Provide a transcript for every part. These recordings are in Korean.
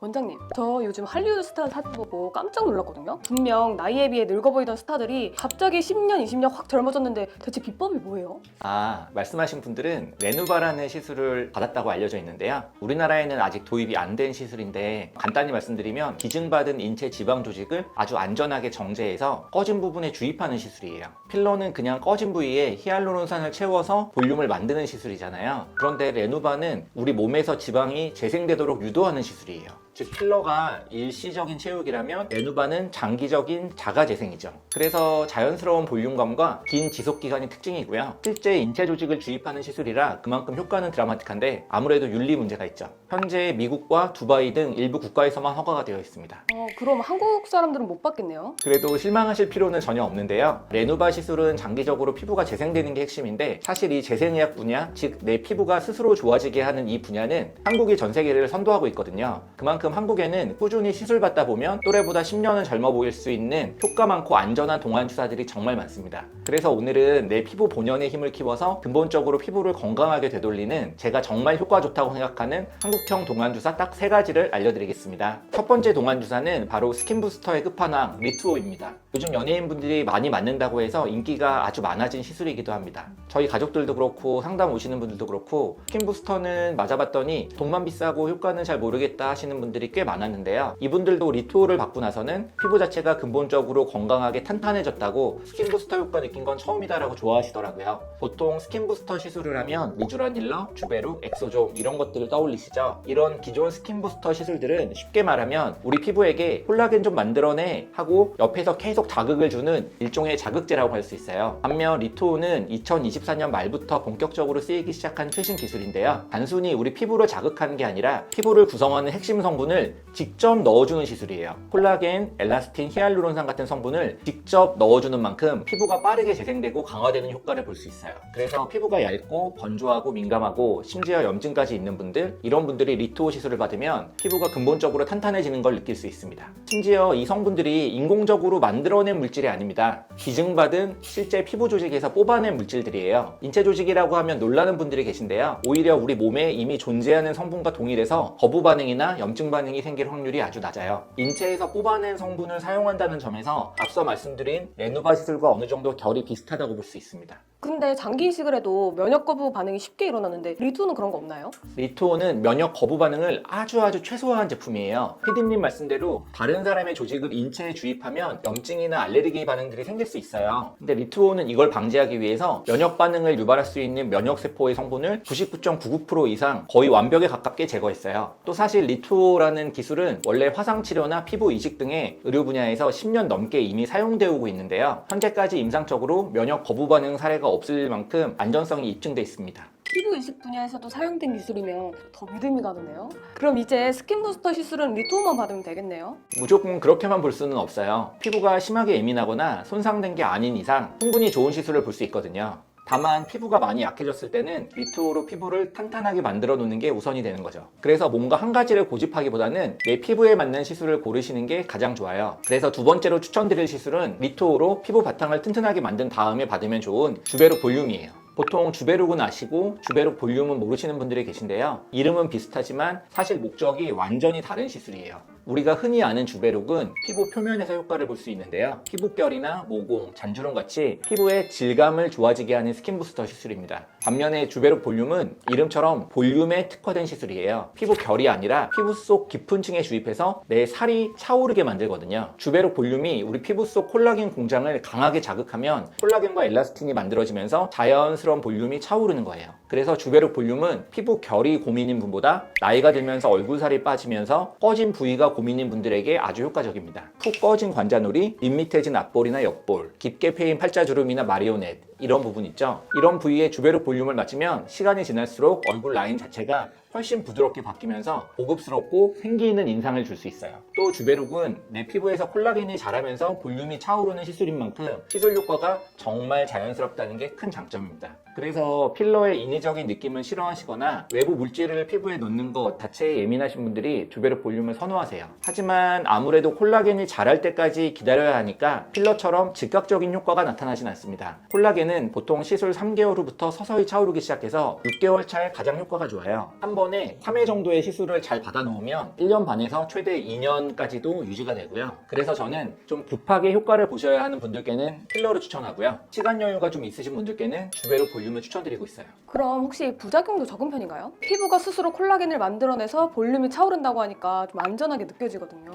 원장님, 저 요즘 할리우드 스타 사진 보고 깜짝 놀랐거든요. 분명 나이에 비해 늙어 보이던 스타들이 갑자기 10년, 20년 확 젊어졌는데 대체 비법이 뭐예요? 말씀하신 분들은 레누바라는 시술을 받았다고 알려져 있는데요. 우리나라에는 아직 도입이 안 된 시술인데 간단히 말씀드리면 기증받은 인체 지방 조직을 아주 안전하게 정제해서 꺼진 부분에 주입하는 시술이에요. 필러는 그냥 꺼진 부위에 히알루론산을 채워서 볼륨을 만드는 시술이잖아요. 그런데 레누바는 우리 몸에서 지방이 재생되도록 유도하는 시술이에요. 즉 필러가 일시적인 채우기라면 레누바는 장기적인 자가재생이죠. 그래서 자연스러운 볼륨감과 긴 지속기간이 특징이고요. 실제 인체 조직을 주입하는 시술이라 그만큼 효과는 드라마틱한데 아무래도 윤리 문제가 있죠. 현재 미국과 두바이 등 일부 국가에서만 허가가 되어 있습니다. 그럼 한국 사람들은 못 받겠네요? 그래도 실망하실 필요는 전혀 없는데요. 레누바 시술은 장기적으로 피부가 재생되는 게 핵심인데 사실 이 재생의학 분야, 즉 내 피부가 스스로 좋아지게 하는 이 분야는 한국이 전 세계를 선도하고 있거든요. 그만큼 한국에는 꾸준히 시술받다 보면 또래보다 10년은 젊어 보일 수 있는 효과 많고 안전한 동안주사들이 정말 많습니다. 그래서 오늘은 내 피부 본연의 힘을 키워서 근본적으로 피부를 건강하게 되돌리는 제가 정말 효과 좋다고 생각하는 한국형 동안주사 딱 3가지를 알려드리겠습니다. 첫 번째 동안주사는 바로 스킨부스터의 끝판왕 리투오입니다. 요즘 연예인분들이 많이 맞는다고 해서 인기가 아주 많아진 시술이기도 합니다. 저희 가족들도 그렇고 상담 오시는 분들도 그렇고 스킨부스터는 맞아봤더니 돈만 비싸고 효과는 잘 모르겠다 하시는 분들이 꽤 많았는데요. 이분들도 리투오를 받고 나서는 피부 자체가 근본적으로 건강하게 탄탄해졌다고 스킨부스터 효과 느낀 건 처음이다라고 좋아하시더라고요. 보통 스킨부스터 시술을 하면 미주란 힐러, 주베룩, 엑소존 이런 것들을 떠올리시죠? 이런 기존 스킨부스터 시술들은 쉽게 말하면 우리 피부에게 콜라겐 좀 만들어내 하고 옆에서 계속 자극을 주는 일종의 자극제라고 할 수 있어요. 반면 리투오는 2024년 말부터 본격적으로 쓰이기 시작한 최신 기술인데요. 단순히 우리 피부를 자극하는 게 아니라 피부를 구성하는 핵심 성분을 직접 넣어주는 시술이에요. 콜라겐, 엘라스틴, 히알루론산 같은 성분을 직접 넣어주는 만큼 피부가 빠르게 재생되고 강화되는 효과를 볼 수 있어요. 그래서 피부가 얇고 건조하고 민감하고 심지어 염증까지 있는 분들, 이런 분들이 리투오 시술을 받으면 피부가 근본적으로 탄탄해지는 걸 느낄 수 있습니다. 심지어 이 성분들이 인공적으로 만들어낸 물질이 아닙니다. 기증받은 실제 피부 조직에서 뽑아낸 물질들이에요. 인체 조직이라고 하면 놀라는 분들이 계신데요. 오히려 우리 몸에 이미 존재하는 성분과 동일해서 거부 반응이나 염증 반응이 생길 확률이 아주 낮아요. 인체에서 뽑아낸 성분을 사용한다는 점에서 앞서 말씀드린 레누바 시술과 어느 정도 결이 비슷하다고 볼 수 있습니다. 근데 장기 이식을 해도 면역 거부 반응이 쉽게 일어나는데 리투오는 그런 거 없나요? 리투오는 면역 거부 반응을 아주 최소화한 제품이에요. 피디님 말씀대로 다른 사람의 조직을 인체에 주입하면 염증이나 알레르기 반응들이 생길 수 있어요. 근데 리투오는 이걸 방지하기 위해서 면역 반응을 유발할 수 있는 면역세포의 성분을 99.99% 이상 거의 완벽에 가깝게 제거했어요. 또 사실 리투오라는 기술은 원래 화상치료나 피부 이식 등의 의료 분야에서 10년 넘게 이미 사용되어 오고 있는데요. 현재까지 임상적으로 면역 거부 반응 사례가 없을 만큼 안전성이 입증돼 있습니다. 피부 이식 분야에서도 사용된 기술이면 더 믿음이 가는데요? 그럼 이제 스킨부스터 시술은 리투오만 받으면 되겠네요? 무조건 그렇게만 볼 수는 없어요. 피부가 심하게 예민하거나 손상된 게 아닌 이상 충분히 좋은 시술을 볼 수 있거든요. 다만 피부가 많이 약해졌을 때는 리투오로 피부를 탄탄하게 만들어 놓는 게 우선이 되는 거죠. 그래서 뭔가 한 가지를 고집하기보다는 내 피부에 맞는 시술을 고르시는 게 가장 좋아요. 그래서 두 번째로 추천드릴 시술은 리투오로 피부 바탕을 튼튼하게 만든 다음에 받으면 좋은 주베룩 볼륨이에요. 보통 주베룩은 아시고 주베룩 볼륨은 모르시는 분들이 계신데요. 이름은 비슷하지만 사실 목적이 완전히 다른 시술이에요. 우리가 흔히 아는 주베룩은 피부 표면에서 효과를 볼 수 있는데요. 피부결이나 모공, 잔주름 같이 피부의 질감을 좋아지게 하는 스킨부스터 시술입니다. 반면에 주베룩 볼륨은 이름처럼 볼륨에 특화된 시술이에요. 피부결이 아니라 피부 속 깊은 층에 주입해서 내 살이 차오르게 만들거든요. 주베룩 볼륨이 우리 피부 속 콜라겐 공장을 강하게 자극하면 콜라겐과 엘라스틴이 만들어지면서 자연스러운 볼륨이 차오르는 거예요. 그래서 주베룩 볼륨은 피부 결이 고민인 분보다 나이가 들면서 얼굴살이 빠지면서 꺼진 부위가 고민인 분들에게 아주 효과적입니다. 푹 꺼진 관자놀이, 밋밋해진 앞볼이나 옆볼, 깊게 패인 팔자주름이나 마리오넷 이런 부분 있죠. 이런 부위에 주베룩 볼륨을 맞으면 시간이 지날수록 얼굴 라인 자체가 훨씬 부드럽게 바뀌면서 고급스럽고 생기 있는 인상을 줄 수 있어요. 또 주베룩은 내 피부에서 콜라겐이 자라면서 볼륨이 차오르는 시술인 만큼 시술 효과가 정말 자연스럽다는 게 큰 장점입니다. 그래서 필러의 인위적인 느낌을 싫어하시거나 외부 물질을 피부에 넣는 것 자체에 예민하신 분들이 주베르 볼륨을 선호하세요. 하지만 아무래도 콜라겐이 자랄 때까지 기다려야 하니까 필러처럼 즉각적인 효과가 나타나진 않습니다. 콜라겐은 보통 시술 3개월 후부터 서서히 차오르기 시작해서 6개월 차에 가장 효과가 좋아요. 한 번에 3회 정도의 시술을 잘 받아 놓으면 1년 반에서 최대 2년까지도 유지가 되고요. 그래서 저는 좀 급하게 효과를 보셔야 하는 분들께는 필러를 추천하고요. 시간 여유가 좀 있으신 분들께는 주베르 볼륨을 추천드리고 있어요. 그럼 혹시 부작용도 적은 편인가요? 피부가 스스로 콜라겐을 만들어내서 볼륨이 차오른다고 하니까 좀 안전하게 느껴지거든요.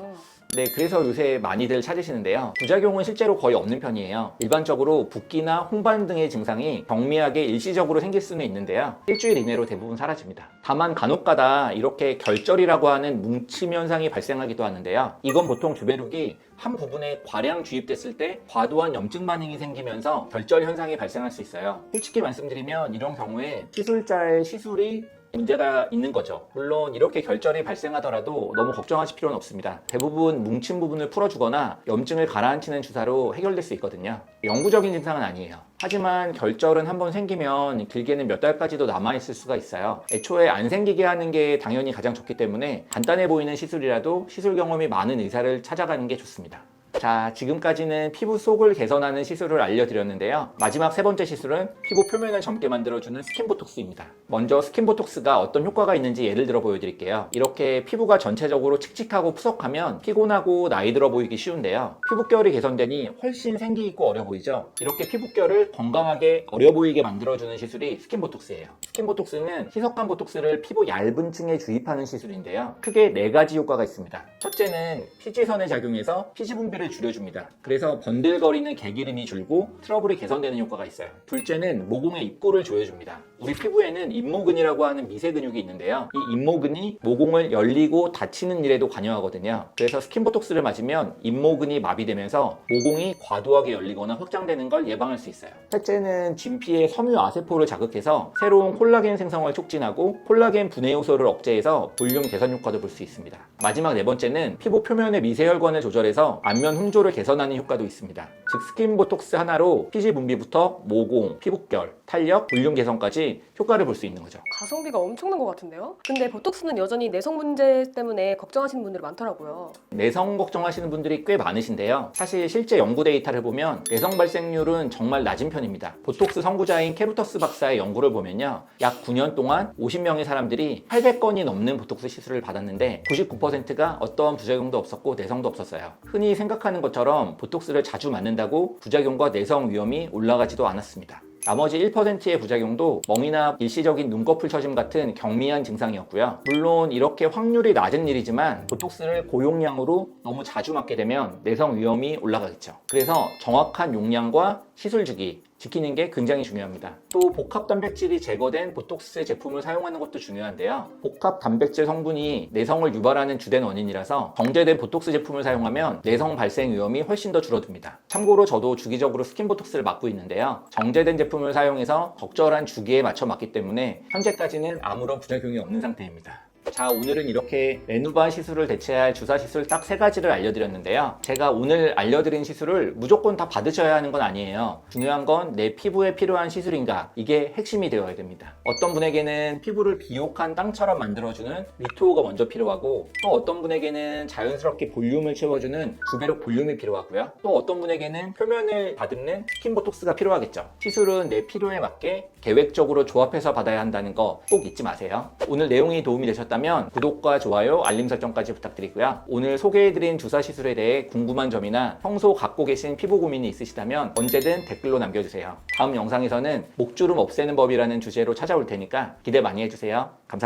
네, 그래서 요새 많이들 찾으시는데요. 부작용은 실제로 거의 없는 편이에요. 일반적으로 붓기나 홍반 등의 증상이 경미하게 일시적으로 생길 수는 있는데요. 일주일 이내로 대부분 사라집니다. 다만 간혹가다 이렇게 결절이라고 하는 뭉침 현상이 발생하기도 하는데요. 이건 보통 주베룩이 한 부분에 과량 주입됐을 때 과도한 염증 반응이 생기면서 결절 현상이 발생할 수 있어요. 솔직히 말씀드리면 이런 경우에 시술자의 시술이 문제가 있는 거죠. 물론 이렇게 결절이 발생하더라도 너무 걱정하실 필요는 없습니다. 대부분 뭉친 부분을 풀어주거나 염증을 가라앉히는 주사로 해결될 수 있거든요. 영구적인 증상은 아니에요. 하지만 결절은 한번 생기면 길게는 몇 달까지도 남아있을 수가 있어요. 애초에 안 생기게 하는 게 당연히 가장 좋기 때문에 간단해 보이는 시술이라도 시술 경험이 많은 의사를 찾아가는 게 좋습니다. 자, 지금까지는 피부 속을 개선하는 시술을 알려드렸는데요. 마지막 세 번째 시술은 피부 표면을 젊게 만들어주는 스킨보톡스입니다. 먼저 스킨보톡스가 어떤 효과가 있는지 예를 들어 보여드릴게요. 이렇게 피부가 전체적으로 칙칙하고 푸석하면 피곤하고 나이 들어 보이기 쉬운데요. 피부결이 개선되니 훨씬 생기 있고 어려 보이죠? 이렇게 피부결을 건강하게 어려 보이게 만들어주는 시술이 스킨보톡스예요. 스킨보톡스는 희석한 보톡스를 피부 얇은 층에 주입하는 시술인데요. 크게 4가지 효과가 있습니다. 첫째는 피지선에 작용해서 피지 분비를 줄여줍니다. 그래서 번들거리는 개기름이 줄고 트러블이 개선되는 효과가 있어요. 둘째는 모공의 입구를 조여줍니다. 우리 피부에는 잇모근이라고 하는 미세 근육이 있는데요. 이 잇모근이 모공을 열리고 닫히는 일에도 관여하거든요. 그래서 스킨보톡스를 맞으면 잇모근이 마비되면서 모공이 과도하게 열리거나 확장되는 걸 예방할 수 있어요. 셋째는 진피의 섬유 아세포를 자극해서 새로운 콜라겐 생성을 촉진하고 콜라겐 분해 요소를 억제해서 볼륨 개선 효과도 볼 수 있습니다. 마지막 4번째는 피부 표면의 미세혈관을 조절해서 안면 홍조를 개선하는 효과도 있습니다. 즉 스킨보톡스 하나로 피지 분비부터 모공, 피부결, 탄력, 볼륨 개선까지 효과를 볼 수 있는 거죠. 가성비가 엄청난 것 같은데요? 근데 보톡스는 여전히 내성 문제 때문에 걱정하시는 분들이 많더라고요. 내성 걱정하시는 분들이 꽤 많으신데요. 사실 실제 연구 데이터를 보면 내성 발생률은 정말 낮은 편입니다. 보톡스 선구자인 케루터스 박사의 연구를 보면요. 약 9년 동안 50명의 사람들이 800건이 넘는 보톡스 시술을 받았는데 99%가 어떠한 부작용도 없었고 내성도 없었어요. 흔히 생각하는 것처럼 보톡스를 자주 맞는다고 부작용과 내성 위험이 올라가지도 않았습니다. 나머지 1%의 부작용도 멍이나 일시적인 눈꺼풀 처짐 같은 경미한 증상이었고요. 물론 이렇게 확률이 낮은 일이지만 보톡스를 고용량으로 너무 자주 맞게 되면 내성 위험이 올라가겠죠. 그래서 정확한 용량과 시술 주기 지키는 게 굉장히 중요합니다. 또 복합 단백질이 제거된 보톡스 제품을 사용하는 것도 중요한데요. 복합 단백질 성분이 내성을 유발하는 주된 원인이라서 정제된 보톡스 제품을 사용하면 내성 발생 위험이 훨씬 더 줄어듭니다. 참고로 저도 주기적으로 스킨보톡스를 맞고 있는데요. 정제된 제품을 사용해서 적절한 주기에 맞춰 맞기 때문에 현재까지는 아무런 부작용이 없는 상태입니다. 자, 오늘은 이렇게 레누바 시술을 대체할 주사 시술 딱 3가지를 알려드렸는데요. 제가 오늘 알려드린 시술을 무조건 다 받으셔야 하는 건 아니에요. 중요한 건 내 피부에 필요한 시술인가, 이게 핵심이 되어야 됩니다. 어떤 분에게는 피부를 비옥한 땅처럼 만들어주는 리토어가 먼저 필요하고, 또 어떤 분에게는 자연스럽게 볼륨을 채워주는 주베룩 볼륨이 필요하고요. 또 어떤 분에게는 표면을 다듬는 스킨보톡스가 필요하겠죠. 시술은 내 필요에 맞게 계획적으로 조합해서 받아야 한다는 거 꼭 잊지 마세요. 오늘 내용이 도움이 되셨다면 구독과 좋아요, 알림 설정까지 부탁드리고요. 오늘 소개해드린 주사 시술에 대해 궁금한 점이나 평소 갖고 계신 피부 고민이 있으시다면 언제든 댓글로 남겨주세요. 다음 영상에서는 목주름 없애는 법이라는 주제로 찾아올 테니까 기대 많이 해주세요. 감사합니다.